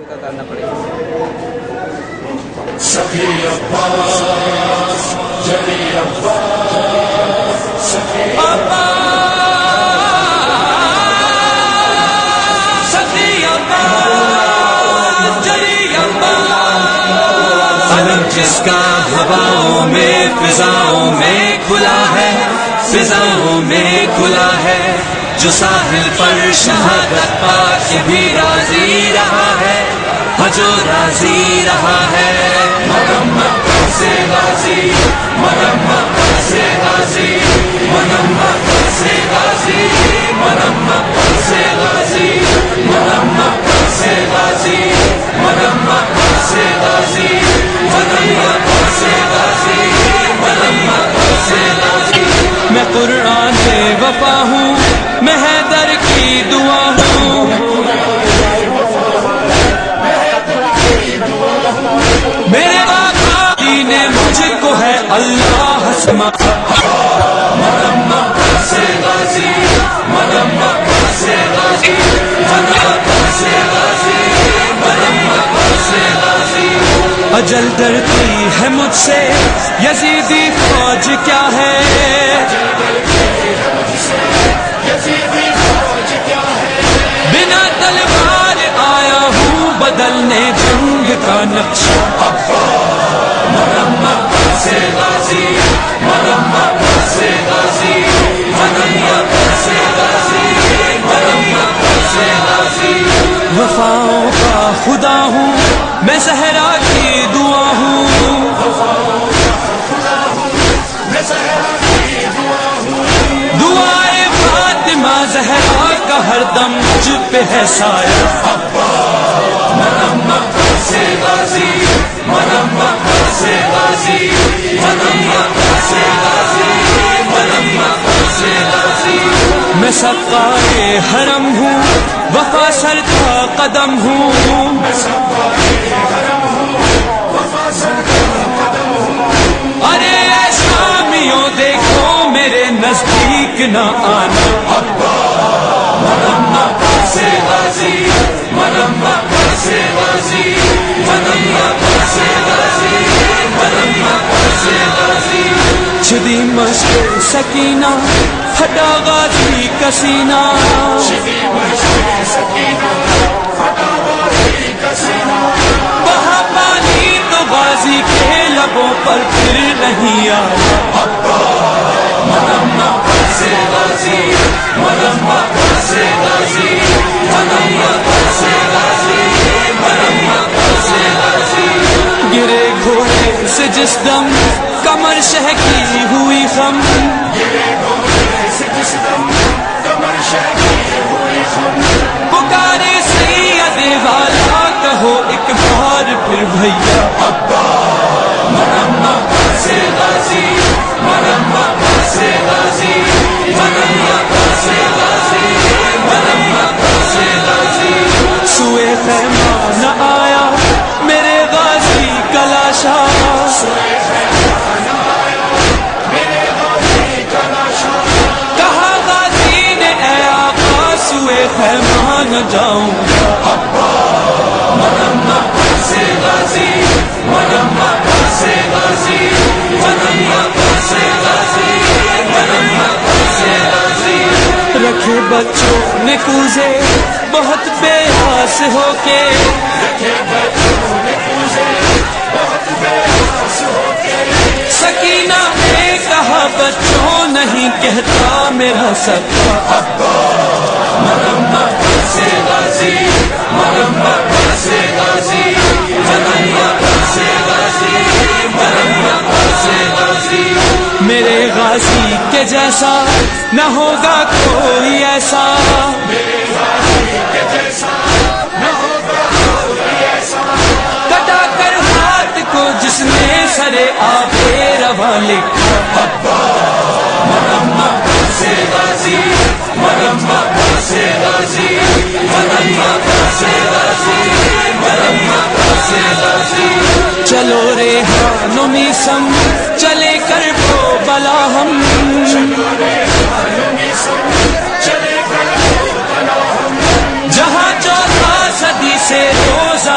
کا کرنا پڑے گا. سخی عباس جلی عباس سخی عباس سخی عباس جلی عباس علم جس کا ہواؤں میں فضاؤں میں کھلا ہے فضاؤں میں کھلا ہے جو ساحل پر شہادت پا کے بھی راضی رہا ہے جو راضی رہا ہے محمد سے راضی محمد سے راضی محمد سے راضی محمد سے راضی محمد سے راضی محمد سے راضی محمد سے راضی محمد سے راضی. میں قرآن سے وفا ہوں میں حیدر کی دعا ہوں میرے آقا نے مجھ کو ہے اللہ حسما محمد سے راضی محمد سے راضی محمد سے راضی محمد سے راضی. اجل ڈرتی ہے مجھ سے یزیدی فوج کیا ہے بنا تلوار آیا ہوں بدلنے جنگ کا نقشہ محمد سے راضی محمد سے راضی محمد سے راضی محمد سے راضی. وفاؤں کا خدا ہوں میں صحرا کی دعا ہوں دعائے فاطمہ زہرا کا ہر دم مجھ پہ ہے سایہ محمد سے راضی محمد سے راضی محمد سے راضی محمد سے راضی. میں سقائے حرم ہوں وفا سر کا قدم ہوں ارے اے شامیوں دیکھو میرے نزدیک نہ آنا محمد سے راضی محمد سے راضی محمد سے راضی محمد سے راضی. چھدی مشق سکینہ پھٹا غازی کا سینہ بہا پانی تو غازی کے لبوں پر پھر نہیں آیا محمد سے راضی محمد سے راضی محمد سے راضی محمد سے راضی. گرے گھوڑے سے جس دم کمر شہ کی ہوئی خم پکارے سید والا کہو ایک بار پھر بھیا محمد سے راضی محمد سے راضی محمد سے راضی محمد سے راضی. سوئے خیمہ نہ آیا میرے غازی کا لاشا کہا غازی نے اے آقا سوئے خیمہ نہ جاؤں محمد سے راضی محمد سے راضی محمد سے راضی محمد سے راضی. رکھے بچوں نے کوزے بہت بے آس ہو کے سکینہ نے کہا بچوں نہیں کہتا میرا سکا محمد سے راضی محمد سے راضی محمد سے راضی محمد سے راضی. میرے غازی کے جیسا نہ ہوگا کوئی ایسا کٹا کر ہاتھ کو جس نے سرے آبے رواں لکھا محمد سے راضی محمد سے راضی محمد سے راضی محمد سے راضی. چلو ریحانوں میسم چلے کر وہ بلا ہم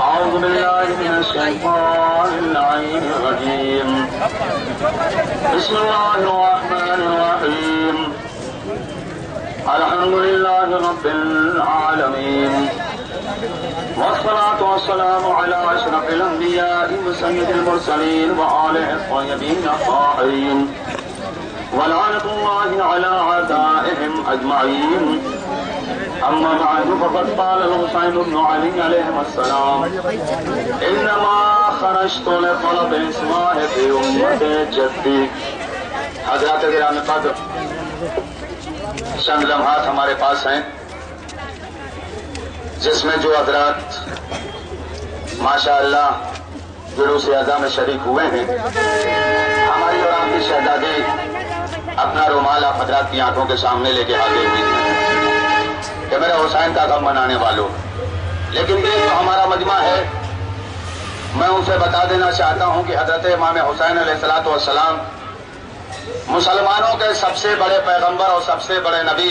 أعوذ بالله من الشيطان اللعين الرجيم بسم الله الرحمن الرحيم الحمد لله رب العالمين والصلاة والسلام على أشرف الأنبياء وسيد المرسلين وآله الطيبين الطاهرين ولعنة الله على أعدائهم أجمعين أما بعد فقد قال الحسين بن علي عليه السلام إنما خرجت لطلب إصلاح في أمة جدي. حضرات گرامی قدر، چند لمحات ہمارے پاس ہیں جس میں جو حضرات ماشاءاللہ جلوس اعزاء میں شریک ہوئے ہیں، ہماری اور آپ کی شہزادی اپنا رومال آپ حضرات کی آنکھوں کے سامنے لے کے حاضر ہوئی کہ میرے حسین کا غم منانے والوں. لیکن یہ جو ہمارا مجمع ہے، میں اسے بتا دینا چاہتا ہوں کہ حضرت امام حسین علیہ السلام مسلمانوں کے سب سے بڑے پیغمبر اور سب سے بڑے نبی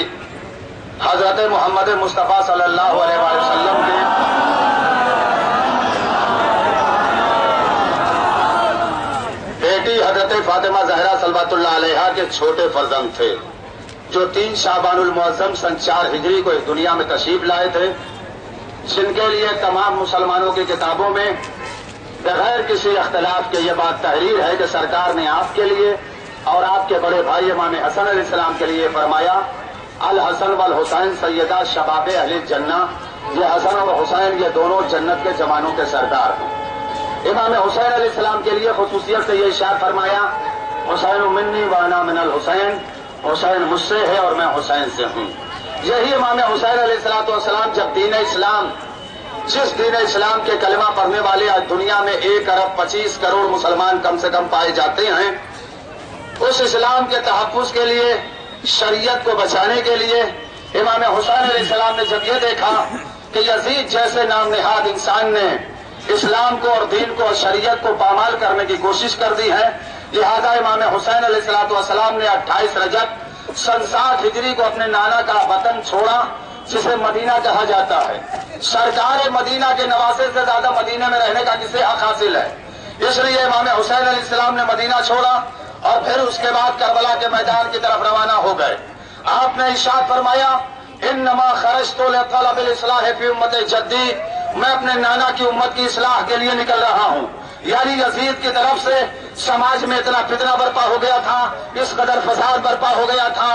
حضرت محمد مصطفیٰ صلی اللہ علیہ وآلہ وسلم کے بیٹی حضرت فاطمہ زہرا صلوات اللہ علیہا کے چھوٹے فرزند تھے، جو 3 شعبان المعظم سن 4 ہجری کو اس دنیا میں تشریف لائے تھے، جن کے لیے تمام مسلمانوں کی کتابوں میں بغیر کسی اختلاف کے یہ بات تحریر ہے کہ سرکار نے آپ کے لیے اور آپ کے بڑے بھائی امام حسن علیہ السلام کے لیے فرمایا الحسن والحسین سیدہ شباب اہل جنہ. یہ حسن اور حسین یہ دونوں جنت کے جوانوں کے سردار ہیں. امام حسین علیہ السلام کے لیے خصوصیت سے یہ ارشاد فرمایا حسین منی وانا من الحسین، حسین مجھ سے ہے اور میں حسین سے ہوں. یہی امام حسین علیہ السلام جب دین اسلام، جس دین اسلام کے کلمہ پڑھنے والے آج دنیا میں 1 ارب 25 کروڑ مسلمان کم سے کم پائے جاتے ہیں، اس اسلام کے تحفظ کے لیے، شریعت کو بچانے کے لیے امام حسین علیہ السلام نے جب یہ دیکھا کہ یزید جیسے نام نہاد انسان نے اسلام کو اور دین کو اور شریعت کو پامال کرنے کی کوشش کر دی ہے، لہذا امام حسین علیہ السلام نے 28 رجب سن 60 ہجری کو اپنے نانا کا وطن چھوڑا، جسے مدینہ کہا جاتا ہے. سرکار مدینہ کے نواسے سے زیادہ مدینہ میں رہنے کا کسے حق حاصل ہے؟ اس لیے امام حسین علیہ السلام نے مدینہ چھوڑا اور پھر اس کے بعد کربلا کے میدان کی طرف روانہ ہو گئے۔ آپ نے ارشاد فرمایا انما خرجت لطلب الاصلاح فی امت جدی، میں اپنے نانا کی امت کی اصلاح کے لیے نکل رہا ہوں۔ یعنی یزید کی طرف سے سماج میں اتنا فتنہ برپا ہو گیا تھا، اس قدر فساد برپا ہو گیا تھا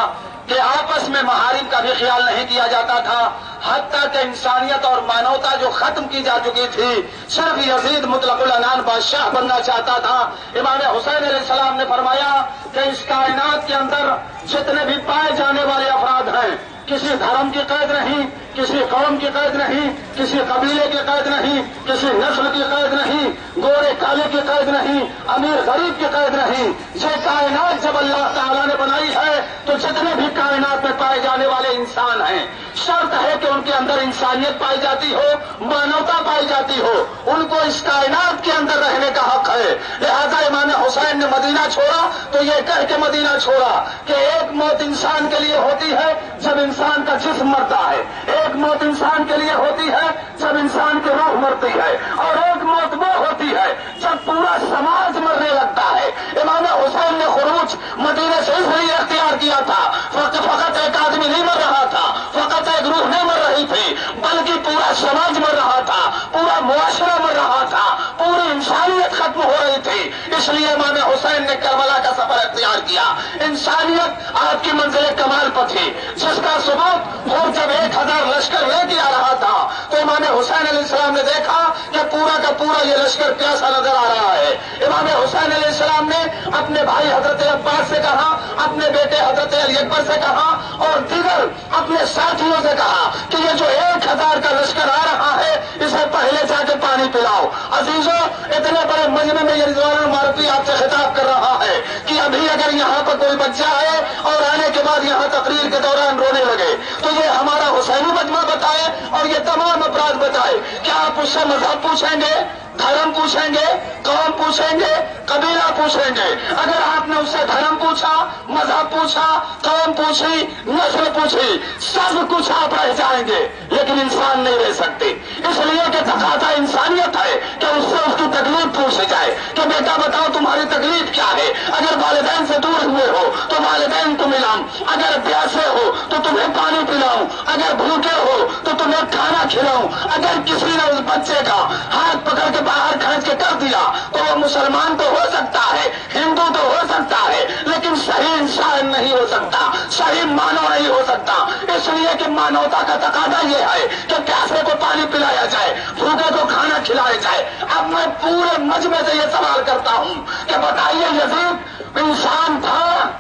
کہ آپس میں محارم کا بھی خیال نہیں کیا جاتا تھا، حتیٰ کہ انسانیت اور مانوتا جو ختم کی جا چکی تھی، صرف یزید مطلق العنان بادشاہ بننا چاہتا تھا۔ امام حسین علیہ السلام نے فرمایا کہ اس کائنات کے اندر جتنے بھی پائے جانے والے افراد ہیں، کسی دھرم کی قید نہیں، کسی قوم کی قید نہیں، کسی قبیلے کی قید نہیں، کسی نسل کی قید نہیں، گورے کالے کی قید نہیں، امیر غریب کی قید نہیں۔ یہ کائنات جب اللہ تعالیٰ نے بنائی ہے تو جتنے بھی کائنات میں پائے جانے والے انسان ہیں، شرط ہے کہ ان کے اندر انسانیت پائی جاتی ہو، مانوتا پائی جاتی ہو، ان کو اس کائنات کے اندر رہنے کا حق ہے۔ لہذا امام حسین نے مدینہ چھوڑا تو یہ کہہ کے مدینہ چھوڑا کہ ایک موت انسان کے لیے ہوتی ہے جب انسان کا جسم مرتا ہے، ایک موت انسان کے لیے ہوتی ہے جب انسان کی روح مرتی ہے، اور ایک موت وہ ہوتی ہے جب پورا سماج مرنے لگتا ہے۔ امام حسین نے خروج مدینے سے اس لیے اختیار کیا تھا، فقط ایک آدمی نہیں مر رہا تھا، فقط ایک روح نہیں مر رہی تھی، بلکہ پورا سماج مر رہا تھا، پورا معاشرہ مر رہا تھا، پوری انسانیت ختم ہو رہی تھی۔ اس لیے امام حسین نے کربلا کا سفر اختیار کیا۔ انسانیت آپ کی منزل کمال پر تھی، جس کا ثبوت اور جب 1000 لشکر لے کے آ رہا تھا تو امام حسین علیہ السلام نے دیکھا کہ پورا کا پورا یہ لشکر پیاسا نظر آ رہا ہے۔ امام حسین علیہ السلام نے اپنے بھائی حضرت عباس سے کہا، اپنے بیٹے حضرت علی اکبر سے کہا اور دیگر اپنے ساتھیوں سے کہا کہ یہ جو 1000 کا لشکر آ رہا ہے اسے پہلے جا کے پانی پلاؤ۔ عزیزوں، اتنے بڑے مجمع میں یہ رضوان المعرفی آپ سے خطاب کر رہا ہے کہ ابھی اگر یہاں پر کوئی بچہ آئے اور آنے کے بعد یہاں تقریر کے دوران رونے لگے تو یہ ہمارا حسینی مجمع بتائے اور یہ تمام افراد بتائے کہ آپ اس سے مذہب پوچھیں گے، دھرم پوچھیں گے، قوم پوچھیں گے، قبیلہ پوچھیں گے؟ اگر آپ نے اس سے دھرم پوچھا، مذہب پوچھا، قوم پوچھی، نسل پوچھی، سب کچھ آپ رہ جائیں گے لیکن انسان نہیں رہ سکتے۔ اس لیے کہ تقاضا انسانیت ہے کہ اس سے اس کی تکلیف پوچھی جائے کہ بیٹا بتاؤ تمہاری تکلیف کیا ہے؟ اگر والدین سے دور ہوئے ہو تو والدین کو ملاؤں، اگر پیاسے ہو تو تمہیں پانی پلاؤں، اگر بھوکے ہو تو تمہیں کھانا کھلاؤں۔ اگر کسی نے اس بچے کا ہاتھ پکڑ کے باہر کھینچ کے کر دیا تو وہ مسلمان تو ہو سکتا ہے، ہندو تو ہو سکتا ہے، لیکن صحیح انسان نہیں ہو سکتا، صحیح مانو نہیں ہو سکتا۔ اس لیے کہ مانوتا کا تقاضا یہ ہے کہ پیاسے کو پانی پلایا جائے، بھوکے کو کھانا کھلایا جائے۔ اب میں پورے مجمع سے یہ سوال کرتا ہوں کہ بتائیے یزید انسان تھا؟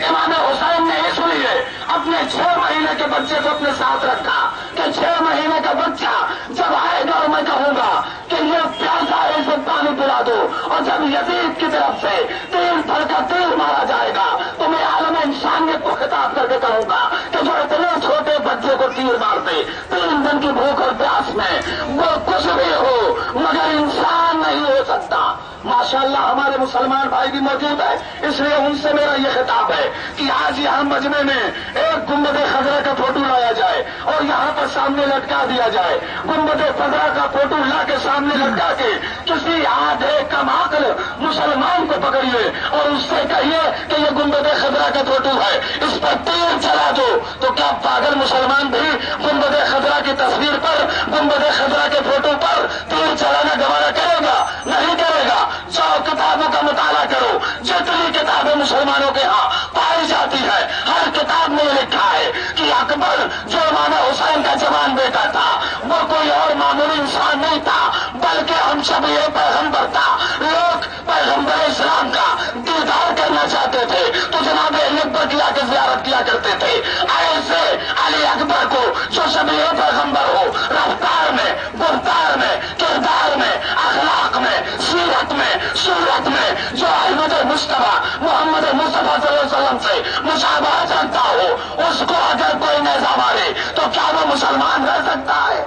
امام حسین نے اس لیے اپنے 6 مہینے کے بچے کو اپنے ساتھ رکھا کہ 6 مہینے کا بچہ جب آئے گا اور میں کہوں گا کہ یہ پیاسا ہے اسے پانی پلا دو، اور جب یزید کی طرف سے 3 پھل کا تیر مارا جائے گا تو میں عالم انسانیت کو خطاب کر کے کہوں گا کہ جو اتنے چھوٹے بچے کو تیر مارتے 3 دن کی بھوک اور پیاس میں، وہ کچھ بھی ہو مگر انسان نہیں ہو سکتا۔ ماشاءاللہ ہمارے مسلمان بھائی بھی موجود ہیں، اس لیے ان سے میرا یہ خطاب ہے کہ آج یہاں مجمع میں ایک گنبد خضرا کا فوٹو لایا جائے اور یہاں پر سامنے لٹکا دیا جائے۔ گنبد خضرا کا فوٹو لا کے سامنے لٹکا کے کسی آدھے کم عقل مسلمان کو پکڑیے اور اس سے کہیے کہ یہ گنبد خضرا کا فوٹو ہے، اس پر تیر چلا دو، تو کیا پاگل مسلمان بھی گنبد خضرا کی تصویر پر، گنبد خضرا کے فوٹو پر تیر چلانا گوارا کرے گا؟ نہیں کرے گا۔ جاؤ کتابوں کا مطالعہ کرو، جتنی کتابیں مسلمانوں کے ہاں پائی جاتی ہے ہر کتاب میں لکھا ہے کہ اکبر جو امام حسین کا جوان بیٹا تھا وہ کوئی اور معمولی انسان نہیں تھا بلکہ ہم سب یہ پیغمبر تھا۔ لوگ پیغمبر اسلام کا دیدار کرنا چاہتے تھے تو جناب علی اکبر کی آ کے زیارت کیا کرتے تھے۔ ایسے علی اکبر کو جو سب یہ پیغمبر ہو، رفتار میں، گفتار میں، کردار میں، اخلاق میں، سیرت میں، صورت میں جو احمد مصطفیٰ محمد مصطفیٰ صلی اللہ علیہ وسلم سے مشابہت رکھتا ہو، اس کو اگر کوئی نیزہ مارے تو کیا وہ مسلمان رہ سکتا ہے؟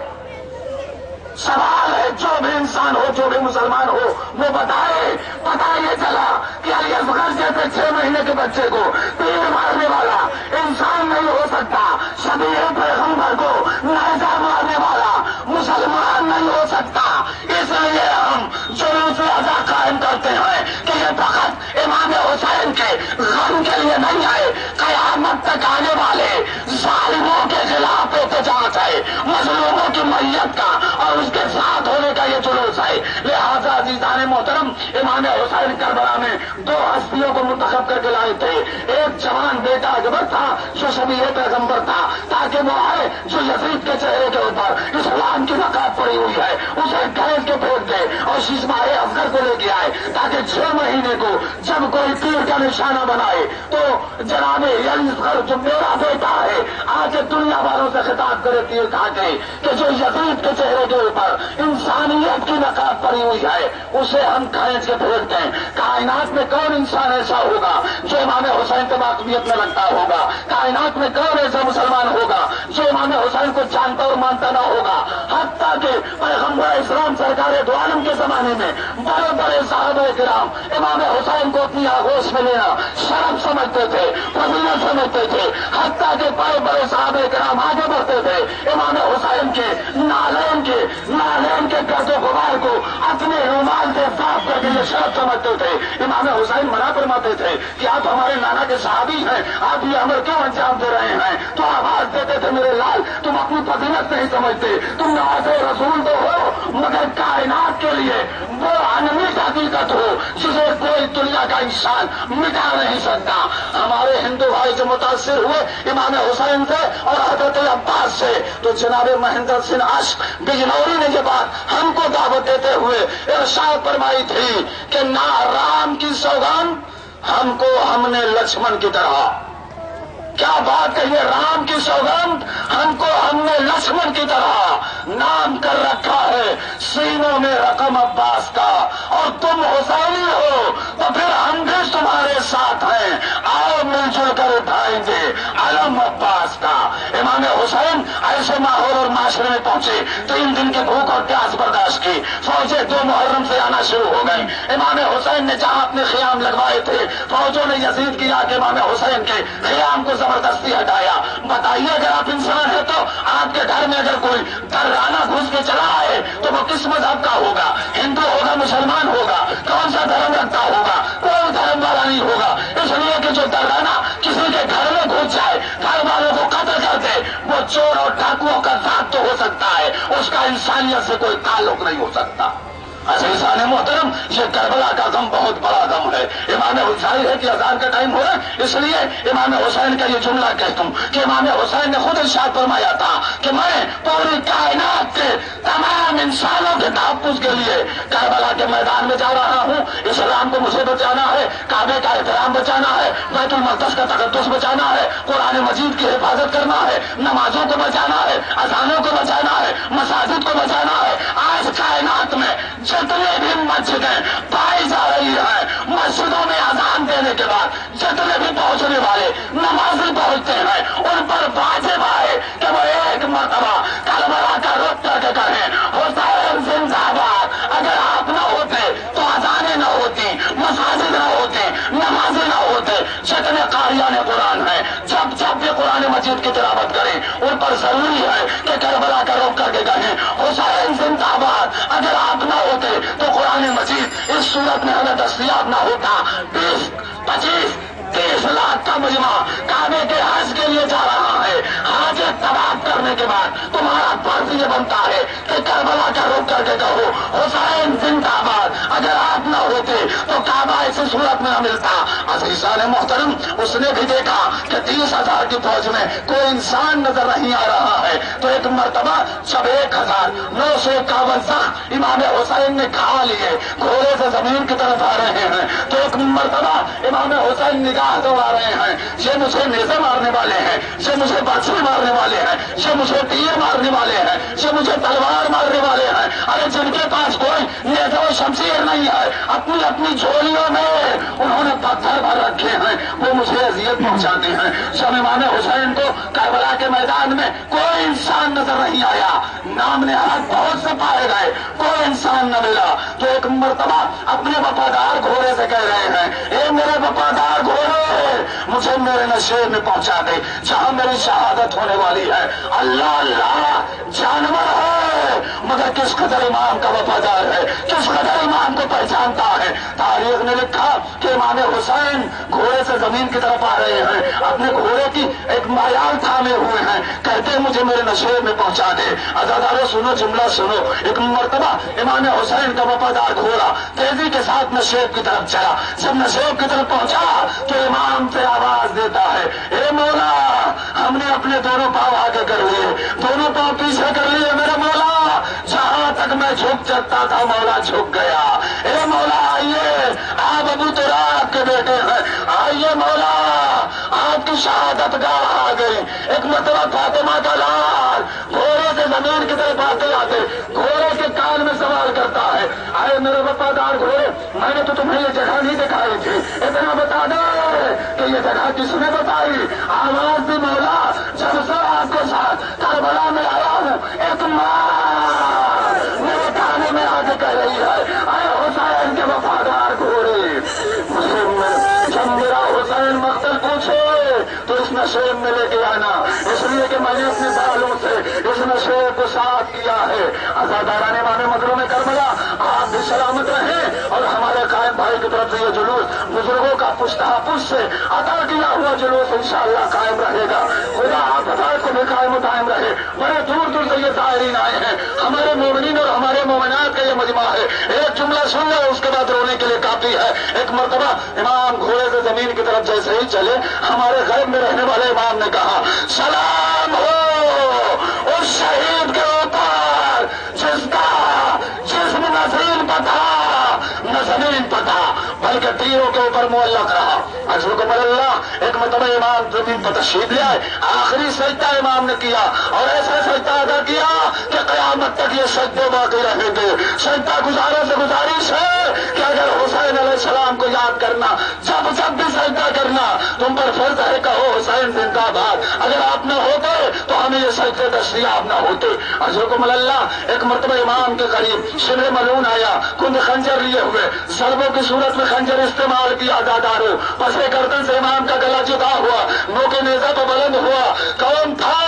سوال ہے جو بھی انسان ہو، جو بھی مسلمان ہو وہ بتائے۔ پتہ یہ چلا کہ علی اصغر جیسے 6 مہینے کے بچے کو تیر مارنے والا انسان نہیں ہو سکتا، شبیہ پیغمبر کو نیزہ مارنے والا مسلمان نہیں ہو سکتا۔ اس لیے ہم جلوس اضحیٰ قائم کرتے ہیں کہ یہ فقط امام حسین کربلا میں دو ہستیوں کو منتخب کر کے لائے تھے. ایک جوان بیٹا اکبر تھا جو شبیہ پیغمبر تھا, تاکہ وہ آئے جو یزید کے چہرے کے اوپر اسلام کی نقاب پڑی ہوئی ہے اسے کھینچ کے پھینک دے, اور شیشماہ افضل کو لے کے آئے تاکہ 6 مہینے کو جب کوئی تیر کا نشانہ بنائے تو جناب یزید جو میرا بیٹا ہے آج دنیا والوں سے خطاب کرے تیر کھا کے کہ جو یزید کے چہرے کے اوپر انسانیت کی نقاب پڑی ہوئی ہے اسے ہم کھینچ کے پھینکتے ہیں. کائنات میں کون انسان ایسا ہوگا جو امام حسین کے واقعیت میں لگتا ہوگا؟ کائنات میں کون ایسا مسلمان ہوگا جو امام حسین کو جانتا اور مانتا نہ ہوگا؟ حتیٰ کہ پیغمبر اسلام سرکار دو عالم کے زمانے میں بڑے بڑے صحابہ کرام امام حسین کو اپنی آغوش میں لینا شرف سمجھتے تھے, فضیلت سمجھتے تھے. حتیٰ کہ بڑے بڑے صحابہ کرام آگے بڑھتے تھے امام حسین کے نالین کے گرد و غبار کو اپنے رومال سے صاف کر کے یہ شرف سمجھتے تھے. امام حسین منع فرماتے تھے کہ آپ ہمارے نانا کے صحابی ہیں, آپ یہ امر کیوں انجام دے رہے ہیں؟ تو آواز دیتے تھے میرے لال تم اپنی فضیلت نہیں سمجھتے, تم نواز رسول تو ہو مگر کائنات کے لیے وہ انمٹ حقیقت ہو جسے کوئی دنیا کا انسان مٹا نہیں سکتا. ہمارے ہندو بھائی جو متاثر ہوئے امام حسین سے اور حضرت عباس سے, تو جناب مہندر سنگھ عاشق بجنوری نے یہ بات ہم کو دعوت دیتے ہوئے ارشاد فرمائی تھی کہ نہ رام کی سوگند ہم نے لکشمن کی طرح. کیا بات کہیے, رام کی سوگند ہم نے لکشمن کی طرح نام کر رکھا ہے سینوں میں رقم عباس کا, اور تم حسینی ہو تو پھر ہم بھی تمہارے ساتھ ہیں, آؤ مل جل کر اٹھائیں گے علم عباس کا. امام حسین ایسے ماحول اور معاشرے میں پہنچے 3 دن کی بھوک اور پیاس برداشت کی, فوجیں 2 محرم سے آنا شروع ہو گئی. امام حسین نے جہاں اپنے خیام لگوائے تھے فوجوں نے یزید کیا کہ امام حسین کے خیام کو زبردستی ہٹایا. بتائیے اگر آپ انسان ہیں تو آپ کے گھر میں اگر کوئی درانہ گھس کے چلا آئے تو وہ کس مذہب کا ہوگا؟ ہندو ہوگا, مسلمان ہوگا, کون سا دھرم رکھتا ہوگا؟ کوئی دھرم والا نہیں ہوگا. اس لیے کہ جو درانہ کسی کے گھر میں گھس جائے, گھر والوں کو قتل کر دے, وہ چور اور ڈاکوؤں کا ذات تو ہو سکتا ہے, اس کا انسانیت سے کوئی تعلق نہیں ہو سکتا. عزیزان محترم, یہ کربلا کا غم بہت بڑا غم ہے. امام حسین ہے کہ اذان کا ٹائم ہو رہا ہے, اس لیے امام حسین کا یہ جملہ کہتا ہوں کہ امام حسین نے خود ارشاد فرمایا تھا کہ میں پوری کائنات کے تمام انسانوں کے تحفظ کے لیے کربلا کے میدان میں جا رہا ہوں. اسلام کو مجھے بچانا ہے, کعبے کا احترام بچانا ہے, بیت المقدس کا تقدس بچانا ہے, قرآن مجید کی حفاظت کرنا ہے, نمازوں کو بچانا ہے, اذانوں کو بچانا ہے, مساجد کو بچانا ہے. آج کائنات میں جتنے بھی مسجدیں پائی جا رہی ہیں, مسجدوں میں اذان دینے کے بعد جتنے بھی پہنچنے والے نمازی پہنچتے ہیں ان پر واجب ہے کہ وہ ایک مرتبہ کربلا کا رخ کر کے کہیں حسین زندہ باد. اگر آپ نہ ہوتے تو اذانیں نہ ہوتی, مساجد نہ ہوتے, نمازیں نہ ہوتے. جتنے قاریان قرآن ہیں جب بھی قرآن مجید کی تلاوت کریں ان پر ضروری ہے کہ کربلا کا رخ کر کے کہیں حسین زندہ باد. اگر آپ نہ ہوتے تو قرآن مجید اس صورت میں ہمیں دستیاب نہ ہوتا. 20-25-30 لاکھ کا مجمع کعبے کے حج کے لیے جا رہا ہے. حج طواف کرنے کے بعد تمہارا فرض یہ بنتا ہے کہ کربلا کا رخ کر کے کہو حسین زندہ باد. اگر آپ نہ ہوتے تو کعبہ اسی صورت میں نہ ملتا. عزیزان محترم, اس نے بھی دیکھا کہ 30,000 کی فوج میں کوئی انسان نظر نہیں آ رہا ہے, تو ایک مرتبہ جب 1,951 زخم امام حسین نے کھا لیے, گھوڑے سے زمین کی طرف آ رہے ہیں, تو ایک مرتبہ امام حسین نگاہ دوڑا رہے ہیں, یہ مجھے نیزے مارنے والے ہیں, یہ مجھے بچے مارنے والے ہیں, یہ مجھے تیر مارنے والے ہیں, یہ مجھے تلوار مارنے والے ہیں. ارے جن کے پاس کوئی نیزے و شمشیر نہیں ہے, اپنی اپنی جھولیوں میں انہوں نے پتھر بھر رکھے ہیں, وہ مجھے اذیت پہنچاتے ہیں. جب امام حسین کو کربلا کے میدان میں کوئی انسان نظر نہیں آیا, نام نہاد بہت سے پائے گئے, کوئی انسان نہ ملا, تو ایک مرتبہ اپنے وفادار گھوڑے سے کہہ رہے ہیں اے میرے وفادار گھوڑے, مجھے میرے نشے میں پہنچا دے جہاں میری شہادت ہونے والی ہے. اللہ اللہ, جانور ہے مگر کس قدر امام کا وفادار ہے، کس قدر امام کو پہچانتا ہے۔ تاریخ نے لکھا کہ امام حسین گھوڑے سے زمین کی طرف آ رہے ہیں، اپنے گھوڑے کی ایک مایال تھامے ہوئے ہیں، کہتے ہیں مجھے میرے نشیب میں پہنچا دے۔ عزادارو سنو، جملہ سنو۔ ایک مرتبہ امام حسین کا وفادار گھوڑا تیزی کے ساتھ نشیب کی طرف چلا، جب نشیب کی طرف پہنچا تو امام سے آواز دیتا ہے، اے مولا، ہم نے اپنے دونوں پاؤں آگے کر لیے، دونوں پاؤں پیچھے کر لیے، میرے مولا، جہاں تک میں جھک سکتا تھا مولا جھک گیا۔ اے مولا آئیے، آپ ابو تراب کے بیٹے ہیں، آئیے مولا، آپ کی شہادت گاہ آ گئی۔ ایک مرتبہ فاطمہ کا لال گھوڑے سے زمین کی طرف آتے آتے گھوڑے کے کان میں سوال کرتا ہے، آئے میرے وفادار گھوڑے، میں نے تو تمہیں یہ جگہ نہیں دکھائی تھی، اتنا بتا دے کہ یہ جگہ کس نے بتائی؟ آواز دی مولا، جب سے آپ کے ساتھ کربلا میں آیا ہوں، ایک ماں میرے کانے میں آ کے کہہ رہی ہے، اے حسین کے وفادار گھوڑے، جب میرا حسین مقتل پوچھے تو اس نشیب میں لے کے آنا، اس لیے کہ میں نے اپنے بالوں سے اس نشیب کو صاف کیا ہے۔ عزاداران امام مظلوم کربلا، آپ بھی سلامت رہیں، اور ہمارے قائم بھائی کی طرف سے یہ جلوس بزرگوں کا پشت سے عطا کیا ہوا جلوس انشاءاللہ قائم رہے گا۔ خدا آپ ہدایت کو بھی قائم و دائم رہے۔ بڑے دور دور سے یہ زائرین آئے ہیں، ہمارے مومنین اور ہمارے مومنات کا یہ مجمع ہے۔ ایک جملہ سن لو، اس کے بعد رونے کے لیے کافی ہے۔ ایک مرتبہ امام گھوڑے سے زمین کی طرف جیسے ہی چلے، ہمارے غیب میں رہنے والے امام نے کہا، سلام ہو اس شہید کے اوپر جس کا جسم نہ زمین پر تھا نہ زمین پر تھا بلکہ تیروں کے اوپر معلق رہا۔ عزکم اللہ، ایک مرتبہ امام زمین پر تشریف لے آئے، آخری سجدہ امام نے کیا، اور ایسا سجدہ ادا کیا کہ قیامت تک یہ سجدے باقی رہیں گے۔ سجدہ گزاروں سے گزارش ہے کہ اگر حسین علیہ السلام کو یاد کرنا، جب جب بھی سجدہ کرنا تم پر فرض ہے، کہو حسین زندہ باد۔ اگر آپ نہ ہوتے تو ہمیں یہ سجدے دستیاب نہ ہوتے۔ عزکم اللہ، ایک مرتبہ امام کے قریب شبر ملون آیا، کند خنجر لیے ہوئے، ضربوں کی صورت میں خنجر استعمال کیا۔ عزادارو، پسے گردن سے امام کا گلا جدا ہوا، نوک نیزہ تو بلند ہوا۔ کون تھا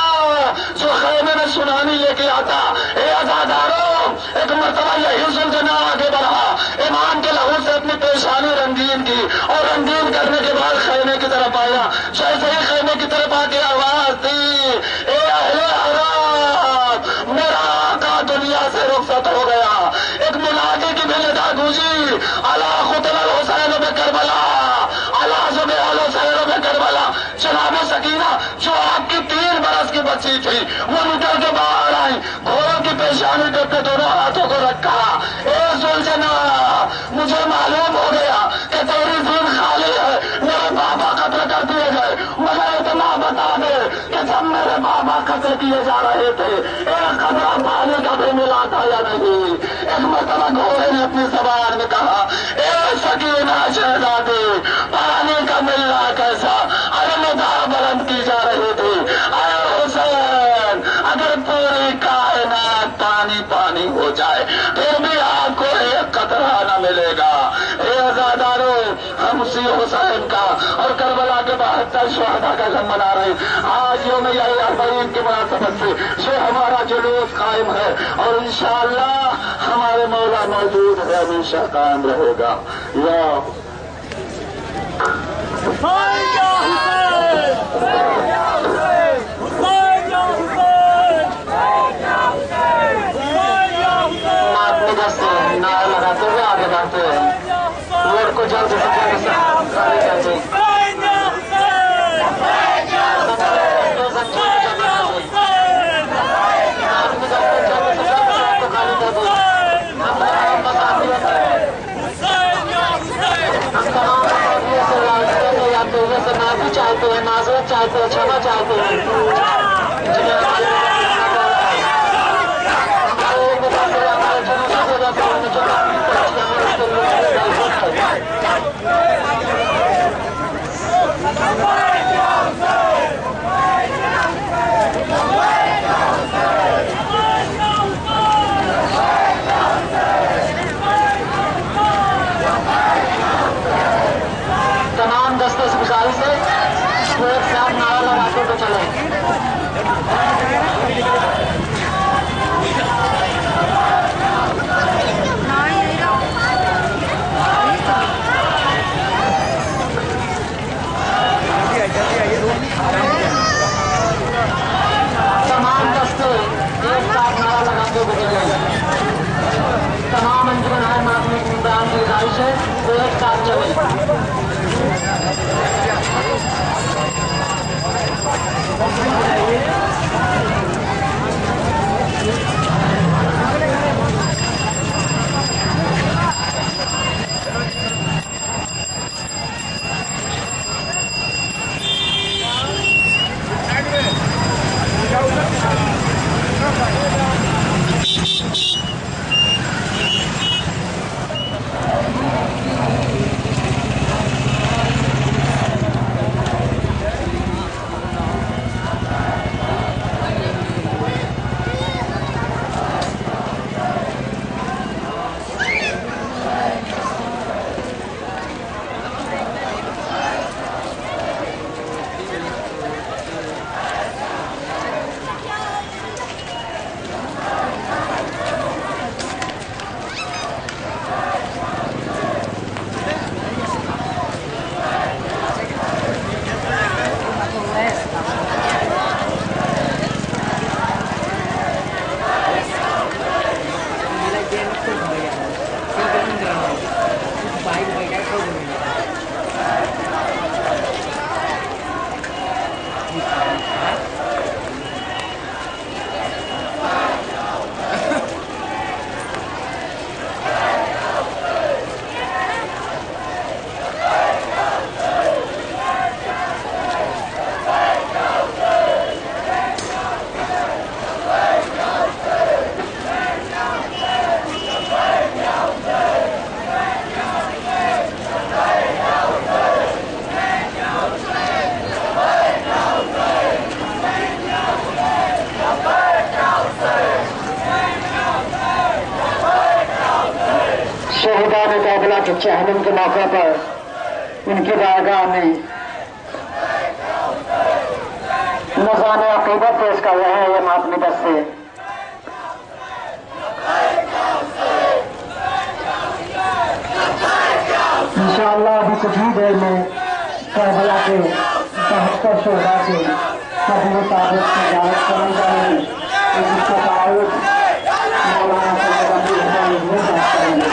جو خیمے میں سنانی لے کے آتا؟ اے عزادارو، ایک مرتبہ یہی زلجنا آگے بڑھا، امام کے لہو سے اپنی پیشانی رنگین کی، اور رنگین کرنے کے بعد خیمے کی طرف آیا۔ جیسے ہی خیمے کی طرف آ کے آواز دی، اے اہل حرام، میرا آقا دنیا سے رخصت ہو گیا۔ ایک منادی کی بھی ندا گونجی، الا قتل الحسین بکربلا، الا ذبح الحسین بکربلا۔ جناب سکینہ جو آپ کی 3 برس کی بچی تھی، وہ نکل کے باہر آئی، گھوڑوں کی پیشانی پہ اپنے دونوں ہاتھوں کو رکھا۔ اے زلجنا، مجھے معلوم ہو گیا کہ تیری زین خالی ہے، میرے بابا قتل کر دیے گئے، مگر اتنا بتا دے کہ جب میرے بابا قتل کیے جا رہے تھے ایک قطرہ پانی کا بھی ملا تھا یا نہیں؟ ایک مرتبہ گھوڑے نے اپنی زبان میں کہا، اے سکینہ شہزادی، پانی کا ملنا کیسا؟ ارے ندا بلند کی جا رہی تھی، اے حسین، اگر پوری کائنات پانی پانی ہو جائے پھر بھی آپ کو ایک قطرہ نہ ملے گا۔ اے عزادارو، ہم اسی حسین کا اور کربلا کے 72 شہداء کا غم منا رہے ہیں۔ آج یوم یوم اربعین کی مناسبت سے یہ ہمارا جلوس قائم ہے، اور انشاءاللہ ہمارے مولا موجود ہے، ہمیشہ قائم رہے گا۔ یا نعرہ لگاتے ہوئے آگے بڑھتے ہیں، ووٹ کو جلد سے جلد خالی کر دیں۔ معافی چاہتے ہیں، معذرت چاہتے ہیں، چھما چاہتے ہیں۔ تمام دستے سبزائی سے ایک ساتھ نعرہ لگاتے تو چلیں۔ چہلم کے موقع پر ان کی بارگاہ میں نذران عقیدت پیش کر رہے ہیں یہ ماتمی دستے. انشاءاللہ ابھی کچھ ہی دیر میں کربلا کے 72 شہداء کے قبر تعبت کی زیارت کرنے جائیں گے. جس کا تعارف مولانا سید عبد الرحمن یہ بات کریں گے.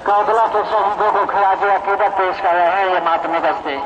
کربلا کے شہیدوں کو خراج عقیدت پیش کر رہے ہیں یہ ماتمی دستے.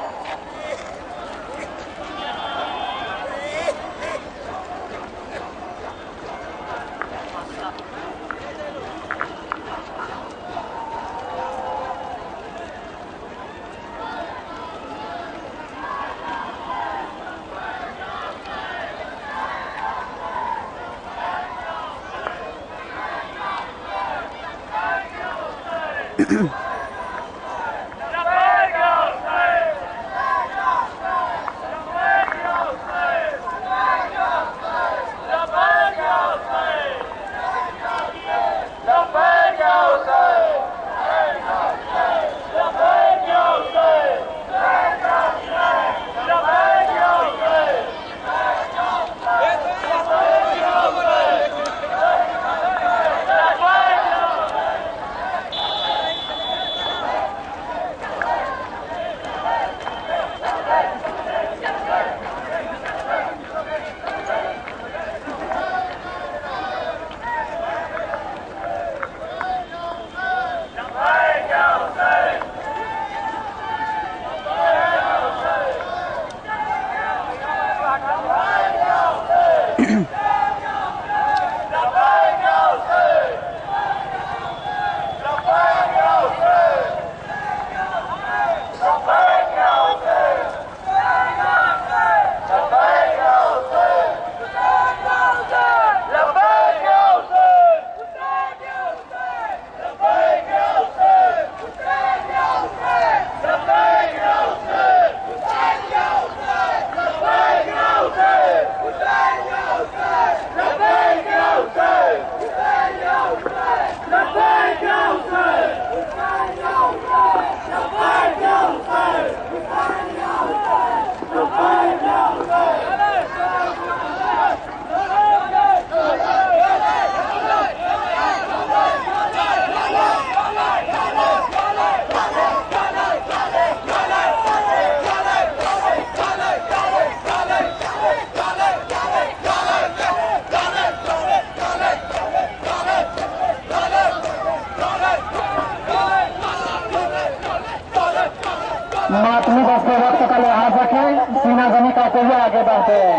ماتمی دستے وقت کا لحاظ رکھیں، سینہ زمیں کرتے ہوئے آگے بڑھتے ہیں.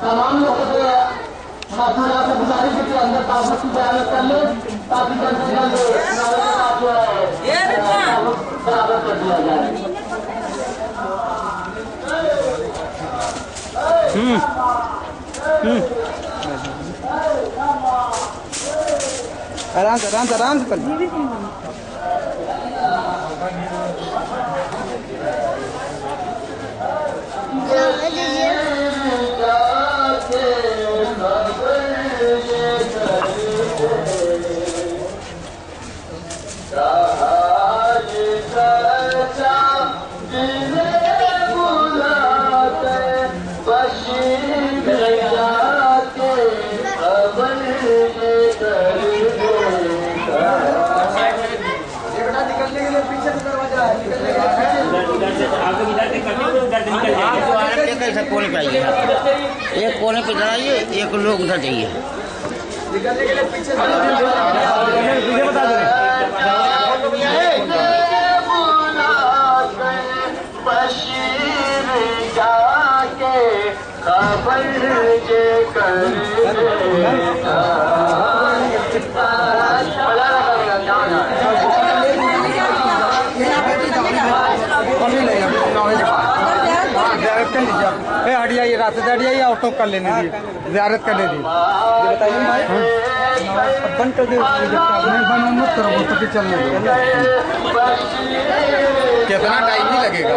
تمام لوگوں سے آپ سے گزارش ہے کہ اندر تعبت کی بیان کر لیں تاکہ جلد سے جلد برابر کر دیا جائے. آرام سے کر کونے پہ آئیے, ایک کونے پہ جائیے, ایک لوگ ادھر جائیے. ہٹ جائیے, راستے سے ہٹ جائیے, آٹو کر لینے دیے, زیارت کرنے دیے. یہ بتائیے بند کر دیں, بند مت کرو, وہ تو چلنے کتنا ٹائم نہیں لگے گا.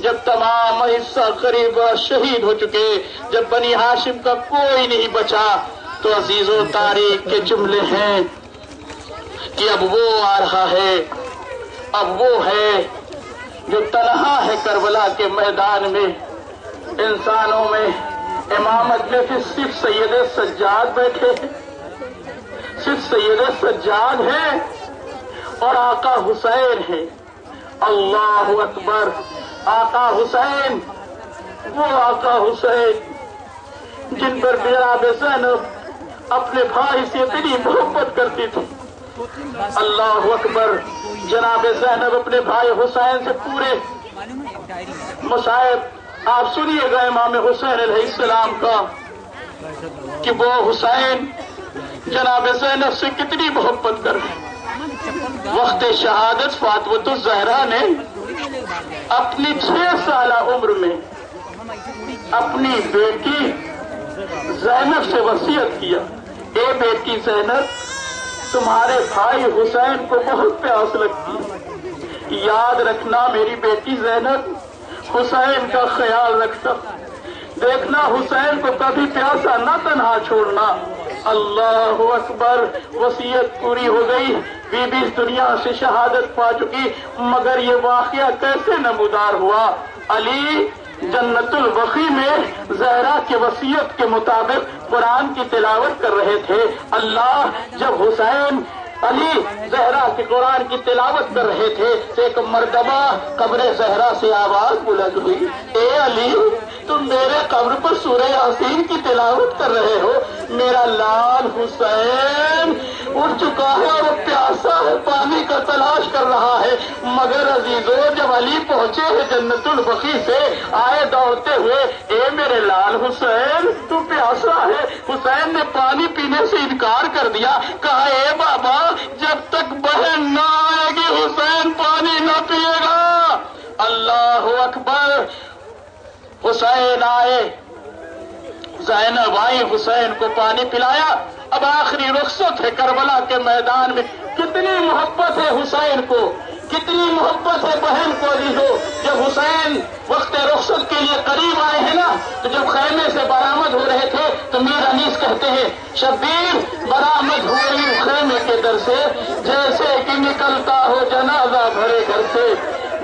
جب تمام حصہ قریبا شہید ہو چکے، جب بنی ہاشم کا کوئی نہیں بچا، تو عزیز و تاریخ کے جملے ہیں کہ اب وہ آ رہا ہے، اب وہ ہے جو تنہا ہے کربلا کے میدان میں، انسانوں میں امامت میں پھر صرف سید سجاد بیٹھے ہیں، صرف سید سجاد ہیں اور آقا حسین ہے۔ اللہ اکبر! آقا حسین، وہ آقا حسین جن پر جناب زینب اپنے بھائی سے اتنی محبت کرتی تھی۔ اللہ اکبر! جناب زینب اپنے بھائی حسین سے پورے مصائب آپ سنیے گا امام حسین علیہ السلام کا کہ وہ حسین جناب زینب سے کتنی محبت کرتے۔ وقت شہادت فاطمۃ الزہرا نے اپنی 6 سالہ عمر میں اپنی بیٹی زینب سے وصیت کیا، اے بیٹی زینب، تمہارے بھائی حسین کو بہت پیاس لگتی ہے، یاد رکھنا میری بیٹی زینب، حسین کا خیال رکھنا، دیکھنا حسین کو کبھی پیاسا نہ تنہا چھوڑنا۔ اللہ اکبر! وصیت پوری ہو گئی، بی بی اس دنیا سے شہادت پا چکی، مگر یہ واقعہ کیسے نمودار ہوا؟ علی جنت البقیع میں زہرا کی وصیت کے مطابق قرآن کی تلاوت کر رہے تھے۔ اللہ جب حسین علی زہرا کی قرآن کی تلاوت کر رہے تھے تو ایک مرتبہ قبر زہرا سے آواز بلند ہوئی، اے علی، تم میرے قبر پر سورہ یاسین کی تلاوت کر رہے ہو، میرا لال حسین اٹھ چکا ہے اور پیاسا ہے، پانی کا تلاش کر رہا ہے۔ مگر عزیزو، جب علی پہنچے ہیں جنت البقیع سے، آئے دوڑتے ہوئے، اے میرے لال حسین، تو پیاسا ہے۔ حسین نے پانی پینے سے انکار کر دیا، کہا اے بابا، جب تک بہن نہ آئے گی حسین پانی نہ پیے گا۔ اللہ اکبر! حسین آئے، زینب آئی، حسین کو پانی پلایا۔ اب آخری رخصت ہے کربلا کے میدان میں، کتنی محبت ہے حسین کو، کتنی محبت ہے بہن کو۔ عزیزو، جب حسین وقت رخصت کے لیے قریب آئے ہیں نا، تو جب خیمے سے برآمد ہو رہے تھے تو میر انیس کہتے ہیں، شبیر برآمد ہوئی خیمے کے در سے، جیسے کہ نکلتا ہو جنازہ بھرے گھر سے،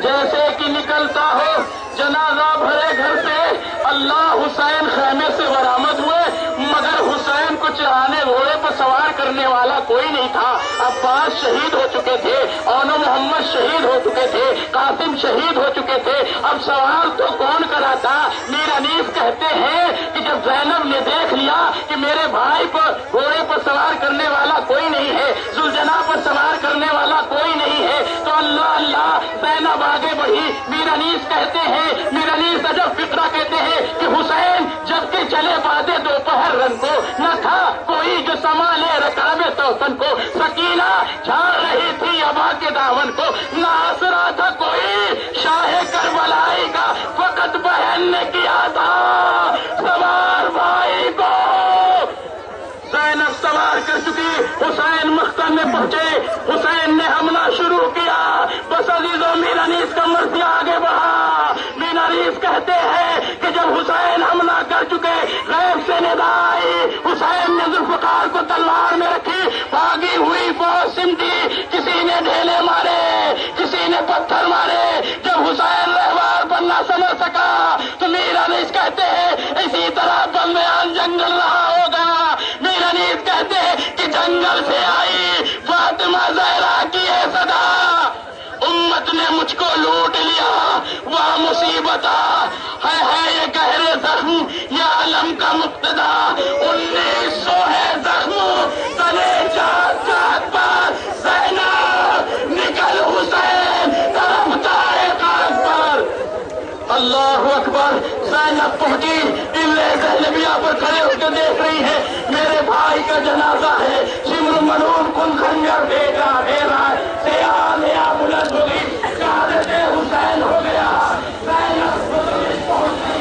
جیسے کہ نکلتا ہو جنازہ بھرے گھر سے۔ اللہ حسین خیمے سے برآمد ہوئے، مگر حسین کو چڑھانے گھوڑے پر سوار کرنے والا کوئی نہیں تھا۔ عباس شہید ہو چکے تھے، اون محمد شہید ہو چکے تھے، قاسم شہید ہو چکے تھے، اب سوار تو کون کراتا؟ میر انیس کہتے ہیں کہ جب زینب نے دیکھ لیا کہ میرے بھائی پر گھوڑے پر سوار کرنے والا کوئی نہیں ہے، ذوالجناح پر سوار کرنے والا کوئی نہیں ہے، تو اللہ اللہ زینب آگے بڑھی۔ میر انیس کہتے ہیں، میر انیس عجب فقرہ کہتے ہیں کہ حسین جب کہ چلے بادے دوپہر رنگ کو، نہ تھا کوئی جو سنبھالے رکاب توسن کو، سکینہ جھاڑ رہی تھی ابا کے دامن کو، نہ آسرا تھا کوئی شاہ کربلائی کا، فقط بہن نے کیا تھا سوار بھائی کو۔ زینب سوار کر چکی، حسین مختن میں پہنچے، حسین نے حملہ شروع کیا، بس عزیزو میر انیس کا مرثیہ آگے بڑھا۔ میر انیس کہتے ہیں کہ جب حسین حملہ کر چکے، غیب سے ندا آئی، حسین نے ذوالفقار کو تلوار میں رکھی، بھاگی ہوئی فوج سمٹی، کسی نے ڈھیلے مارے، کسی نے پتھر مارے۔ جب حسین رہوار پر نہ سمجھ سکا تو میر انیس کہتے ہیں اسی طرح بندیان جنگل رہا ہوگا۔ میر انیس کہتے ہیں کہ جنگل سے آئی فاطمہ زہرا کی ہے صدا، امت نے مجھ کو لوٹ لیا، وہ مصیبت ہے یہ گہرے زخم، یہ عالم کا مقتدا، 1900 ہے زخم تلے جات جات پر، زینب نکل حسین طرف جائے خاک پر۔ اللہ اکبر! زینب پہنچی، قلعہ زینبیہ پر کھڑے ہو کے دیکھ رہی ہے، میرے بھائی کا جنازہ ہے، سمر منون کن خنجر بھیجا میرا، سیاہ یا بلند ہو گئی، شہادت حسین ہو گیا۔ زینب پہنچ گئی۔